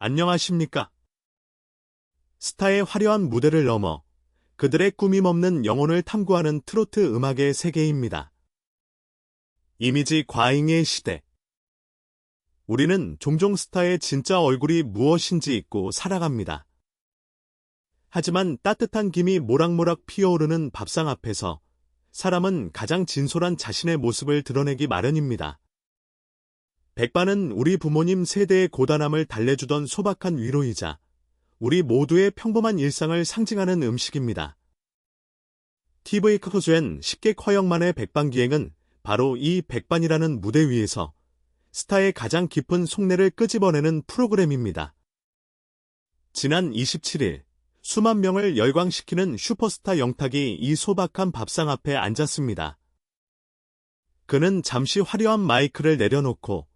안녕하십니까? 스타의 화려한 무대를 넘어 그들의 꾸밈없는 영혼을 탐구하는 트로트 음악의 세계입니다. 이미지 과잉의 시대. 우리는 종종 스타의 진짜 얼굴이 무엇인지 잊고 살아갑니다. 하지만 따뜻한 김이 모락모락 피어오르는 밥상 앞에서 사람은 가장 진솔한 자신의 모습을 드러내기 마련입니다. 백반은 우리 부모님 세대의 고단함을 달래주던 소박한 위로이자 우리 모두의 평범한 일상을 상징하는 음식입니다. TV 크루즈엔 식객 허영만의 백반기행은 바로 이 백반이라는 무대 위에서 스타의 가장 깊은 속내를 끄집어내는 프로그램입니다. 지난 27일 수만 명을 열광시키는 슈퍼스타 영탁이 이 소박한 밥상 앞에 앉았습니다. 그는 잠시 화려한 마이크를 내려놓고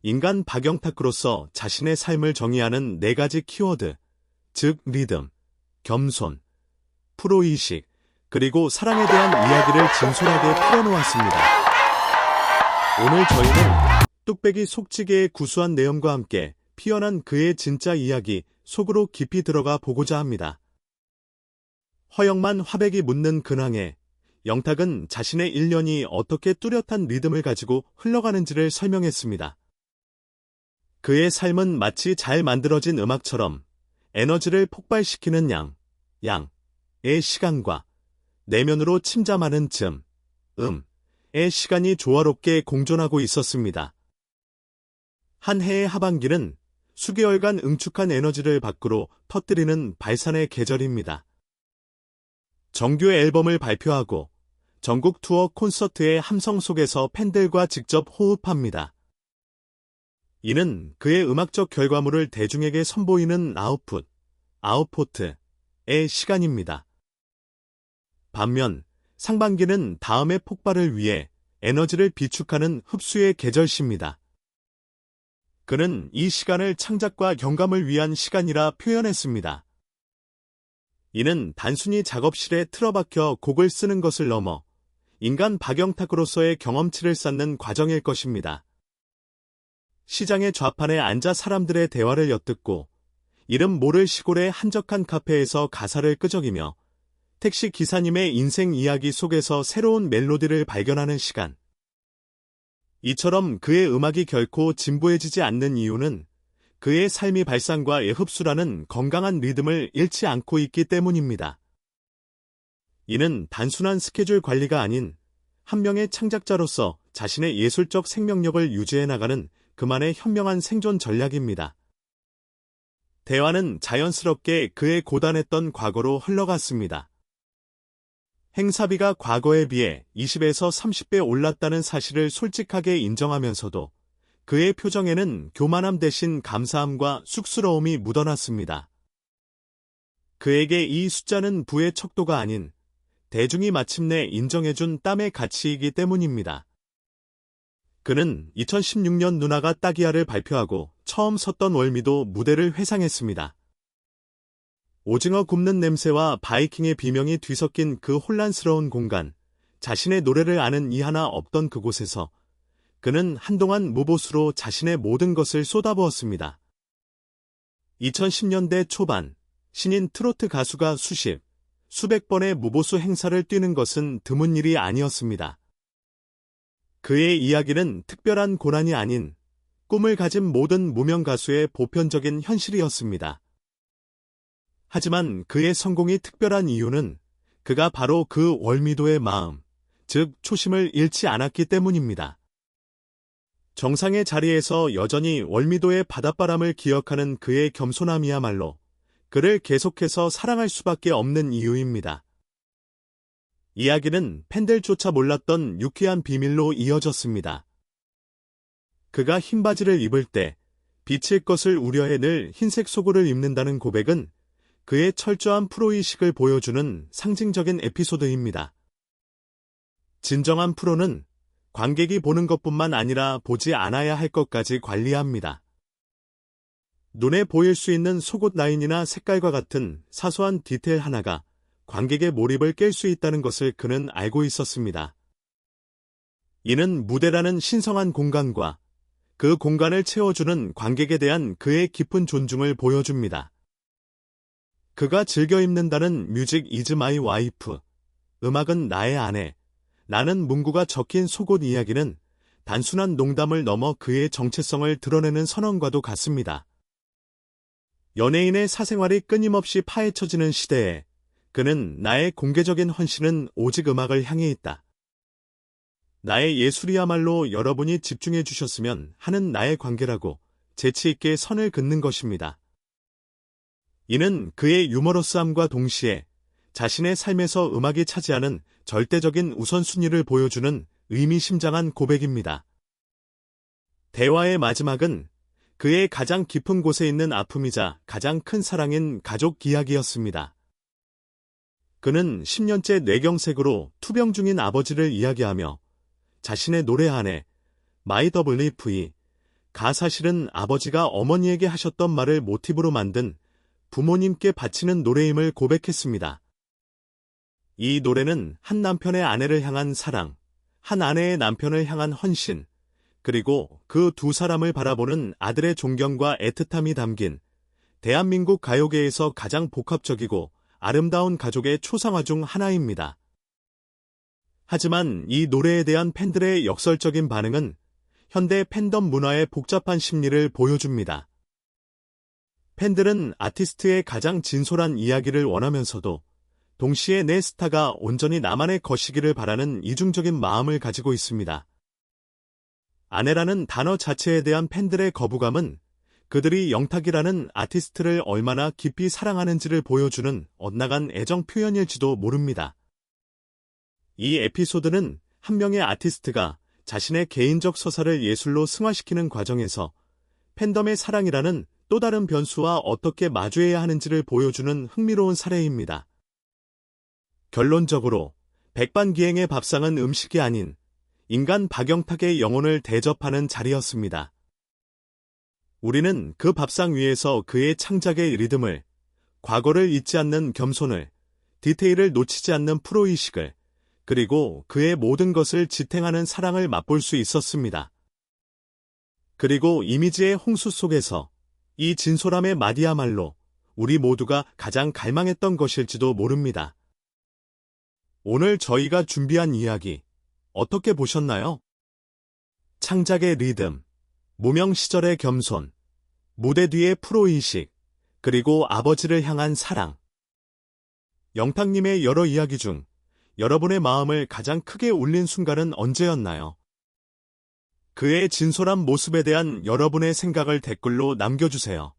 인간 박영탁으로서 자신의 삶을 정의하는 4가지 키워드, 즉 리듬, 겸손, 프로의식, 그리고 사랑에 대한 이야기를 진솔하게 풀어놓았습니다. 오늘 저희는 뚝배기 속찌개의 구수한 내용과 함께 피어난 그의 진짜 이야기 속으로 깊이 들어가 보고자 합니다. 허영만 화백이 묻는 근황에 영탁은 자신의 1년이 어떻게 뚜렷한 리듬을 가지고 흘러가는지를 설명했습니다. 그의 삶은 마치 잘 만들어진 음악처럼 에너지를 폭발시키는 양의 시간과 내면으로 침잠하는 의 시간이 조화롭게 공존하고 있었습니다. 한 해의 하반기는 수개월간 응축한 에너지를 밖으로 터뜨리는 발산의 계절입니다. 정규 앨범을 발표하고 전국 투어 콘서트의 함성 속에서 팬들과 직접 호흡합니다. 이는 그의 음악적 결과물을 대중에게 선보이는 아웃포트의 시간입니다. 반면 상반기는 다음의 폭발을 위해 에너지를 비축하는 흡수의 계절입니다. 그는 이 시간을 창작과 영감을 위한 시간이라 표현했습니다. 이는 단순히 작업실에 틀어박혀 곡을 쓰는 것을 넘어 인간 박영탁으로서의 경험치를 쌓는 과정일 것입니다. 시장의 좌판에 앉아 사람들의 대화를 엿듣고 이름 모를 시골의 한적한 카페에서 가사를 끄적이며 택시 기사님의 인생 이야기 속에서 새로운 멜로디를 발견하는 시간. 이처럼 그의 음악이 결코 진부해지지 않는 이유는 그의 삶이 발상과 흡수라는 건강한 리듬을 잃지 않고 있기 때문입니다. 이는 단순한 스케줄 관리가 아닌 한 명의 창작자로서 자신의 예술적 생명력을 유지해 나가는 그만의 현명한 생존 전략입니다. 대화는 자연스럽게 그의 고단했던 과거로 흘러갔습니다. 행사비가 과거에 비해 20에서 30배 올랐다는 사실을 솔직하게 인정하면서도 그의 표정에는 교만함 대신 감사함과 쑥스러움이 묻어났습니다. 그에게 이 숫자는 부의 척도가 아닌 대중이 마침내 인정해준 땀의 가치이기 때문입니다. 그는 2016년 누나가 따기야를 발표하고 처음 섰던 월미도 무대를 회상했습니다. 오징어 굽는 냄새와 바이킹의 비명이 뒤섞인 그 혼란스러운 공간, 자신의 노래를 아는 이 하나 없던 그곳에서 그는 한동안 무보수로 자신의 모든 것을 쏟아부었습니다. 2010년대 초반, 신인 트로트 가수가 수백 번의 무보수 행사를 뛰는 것은 드문 일이 아니었습니다. 그의 이야기는 특별한 고난이 아닌 꿈을 가진 모든 무명 가수의 보편적인 현실이었습니다. 하지만 그의 성공이 특별한 이유는 그가 바로 그 월미도의 마음, 즉 초심을 잃지 않았기 때문입니다. 정상의 자리에서 여전히 월미도의 바닷바람을 기억하는 그의 겸손함이야말로 그를 계속해서 사랑할 수밖에 없는 이유입니다. 이야기는 팬들조차 몰랐던 유쾌한 비밀로 이어졌습니다. 그가 흰 바지를 입을 때 비칠 것을 우려해 늘 흰색 속옷을 입는다는 고백은 그의 철저한 프로의식을 보여주는 상징적인 에피소드입니다. 진정한 프로는 관객이 보는 것뿐만 아니라 보지 않아야 할 것까지 관리합니다. 눈에 보일 수 있는 속옷 라인이나 색깔과 같은 사소한 디테일 하나가 관객의 몰입을 깰 수 있다는 것을 그는 알고 있었습니다. 이는 무대라는 신성한 공간과 그 공간을 채워주는 관객에 대한 그의 깊은 존중을 보여줍니다. 그가 즐겨 입는다는 뮤직 이즈 마이 와이프, 음악은 나의 아내, 라는 문구가 적힌 속옷 이야기는 단순한 농담을 넘어 그의 정체성을 드러내는 선언과도 같습니다. 연예인의 사생활이 끊임없이 파헤쳐지는 시대에 그는 나의 공개적인 헌신은 오직 음악을 향해 있다. 나의 예술이야말로 여러분이 집중해 주셨으면 하는 나의 관계라고 재치있게 선을 긋는 것입니다. 이는 그의 유머러스함과 동시에 자신의 삶에서 음악이 차지하는 절대적인 우선순위를 보여주는 의미심장한 고백입니다. 대화의 마지막은 그의 가장 깊은 곳에 있는 아픔이자 가장 큰 사랑인 가족 이야기였습니다. 그는 10년째 뇌경색으로 투병 중인 아버지를 이야기하며 자신의 노래 안에 My WFE, 가 사실은 아버지가 어머니에게 하셨던 말을 모티브로 만든 부모님께 바치는 노래임을 고백했습니다. 이 노래는 한 남편의 아내를 향한 사랑, 한 아내의 남편을 향한 헌신, 그리고 그 두 사람을 바라보는 아들의 존경과 애틋함이 담긴 대한민국 가요계에서 가장 복합적이고 아름다운 가족의 초상화 중 하나입니다. 하지만 이 노래에 대한 팬들의 역설적인 반응은 현대 팬덤 문화의 복잡한 심리를 보여줍니다. 팬들은 아티스트의 가장 진솔한 이야기를 원하면서도 동시에 내 스타가 온전히 나만의 것이기를 바라는 이중적인 마음을 가지고 있습니다. 아내라는 단어 자체에 대한 팬들의 거부감은 그들이 영탁이라는 아티스트를 얼마나 깊이 사랑하는지를 보여주는 엇나간 애정 표현일지도 모릅니다. 이 에피소드는 한 명의 아티스트가 자신의 개인적 서사를 예술로 승화시키는 과정에서 팬덤의 사랑이라는 또 다른 변수와 어떻게 마주해야 하는지를 보여주는 흥미로운 사례입니다. 결론적으로 백반기행의 밥상은 음식이 아닌 인간 박영탁의 영혼을 대접하는 자리였습니다. 우리는 그 밥상 위에서 그의 창작의 리듬을, 과거를 잊지 않는 겸손을, 디테일을 놓치지 않는 프로의식을, 그리고 그의 모든 것을 지탱하는 사랑을 맛볼 수 있었습니다. 그리고 이미지의 홍수 속에서 이 진솔함의 마디야말로 우리 모두가 가장 갈망했던 것일지도 모릅니다. 오늘 저희가 준비한 이야기 어떻게 보셨나요? 창작의 리듬, 무명 시절의 겸손, 무대 뒤의 프로의식, 그리고 아버지를 향한 사랑. 영탁님의 여러 이야기 중 여러분의 마음을 가장 크게 울린 순간은 언제였나요? 그의 진솔한 모습에 대한 여러분의 생각을 댓글로 남겨주세요.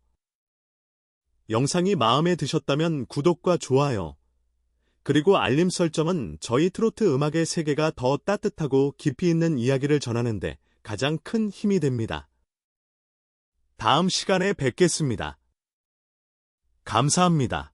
영상이 마음에 드셨다면 구독과 좋아요, 그리고 알림 설정은 저희 트로트 음악의 세계가 더 따뜻하고 깊이 있는 이야기를 전하는데 가장 큰 힘이 됩니다. 다음 시간에 뵙겠습니다. 감사합니다.